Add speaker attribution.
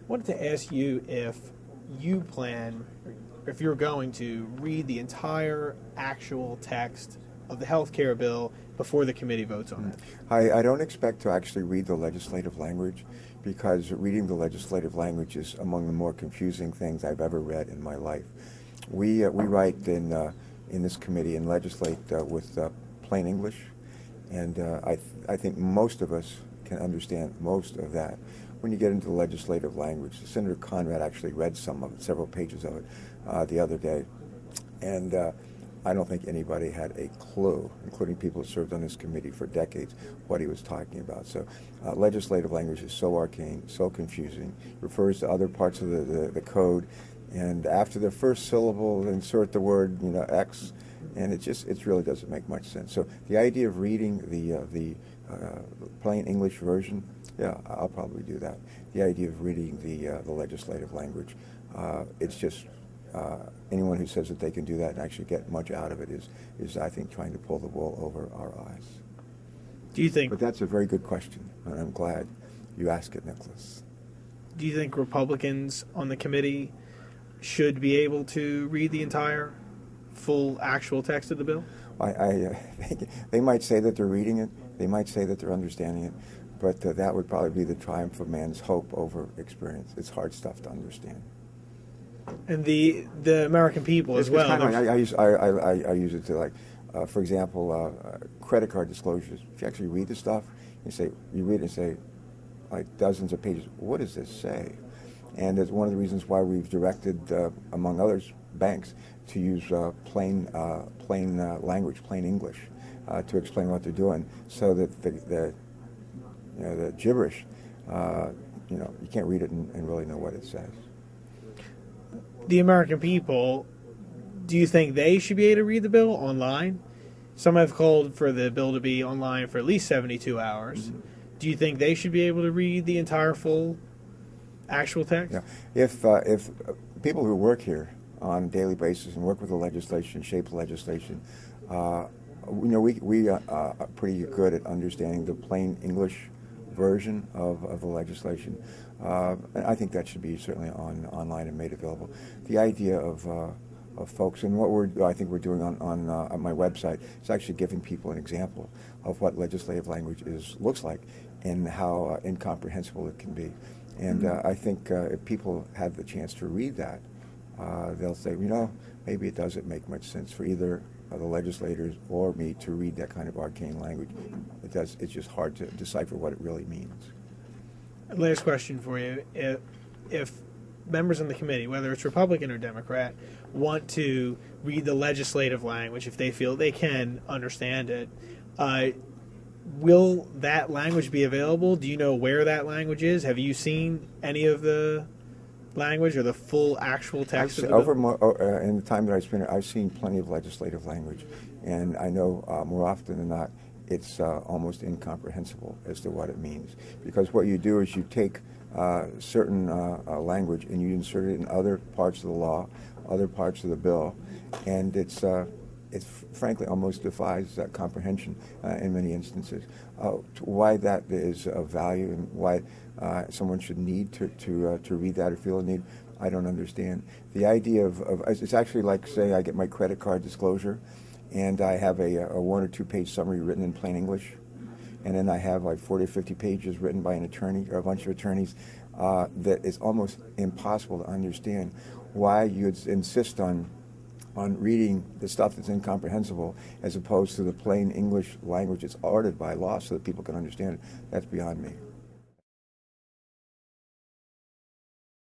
Speaker 1: wanted to ask you if you plan, if you're going to read the entire actual text of the health care bill before the committee votes on it.
Speaker 2: I don't expect to actually read the legislative language, because reading the legislative language is among the more confusing things I've ever read in my life. We write in this committee and legislate with plain English, and I think most of us can understand most of that. When you get into the legislative language, Senator Conrad actually read some of it, several pages of it, the other day, and I don't think anybody had a clue, including people who served on this committee for decades, what he was talking about. So legislative language is so arcane, so confusing, refers to other parts of the code, and after the first syllable, insert the word, X, and it really doesn't make much sense. So the idea of reading the plain English version, yeah, I'll probably do that. The idea of reading the legislative language, it's just anyone who says that they can do that and actually get much out of it is I think, trying to pull the wool over our eyes.
Speaker 1: Do you think?
Speaker 2: But that's a very good question, and I'm glad you asked it, Nicholas.
Speaker 1: Do you think Republicans on the committee should be able to read the entire, full, actual text of the bill?
Speaker 2: They might say that they're reading it. They might say that they're understanding it. But that would probably be the triumph of man's hope over experience. It's hard stuff to understand.
Speaker 1: And the American people as well.
Speaker 2: Kind of, I use it to, like, for example, credit card disclosures. If you actually read the stuff, you read it and say, like, dozens of pages, what does this say? And it's one of the reasons why we've directed, among others, banks to use plain language, plain English, to explain what they're doing, so that the gibberish, you can't read it and really know what it says.
Speaker 1: The American people, do you think they should be able to read the bill online? Some have called for the bill to be online for at least 72 hours. Mm-hmm. Do you think they should be able to read the entire full actual text?
Speaker 2: Yeah. If people who work here on a daily basis and work with the legislation, shape the legislation, we are pretty good at understanding the plain English version of the legislation. And I think that should be certainly online and made available. The idea of folks, and what I think we're doing on my website, is actually giving people an example of what legislative language looks like and how incomprehensible it can be. And I think if people have the chance to read that, they'll say, maybe it doesn't make much sense for either the legislators or me to read that kind of arcane language. It's just hard to decipher what it really means.
Speaker 1: Last question for you. If members on the committee, whether it's Republican or Democrat, want to read the legislative language, if they feel they can understand it, will that language be available? Do you know where that language is? Have you seen any of the language or the full actual text of the bill?
Speaker 2: In the time that I spent here, I've seen plenty of legislative language, and I know more often than not it's almost incomprehensible as to what it means. Because what you do is you take certain language and you insert it in other parts of the law, other parts of the bill, and it's frankly almost defies comprehension in many instances. Why that is of value and why someone should need to read that or feel a need, I don't understand. The idea of it's actually like, say, I get my credit card disclosure, and I have a 1 or 2 page summary written in plain English, and then I have like 40 or 50 pages written by an attorney or a bunch of attorneys that is almost impossible to understand. Why you'd insist on reading the stuff that's incomprehensible as opposed to the plain English language that's ordered by law so that people can understand it, that's beyond me.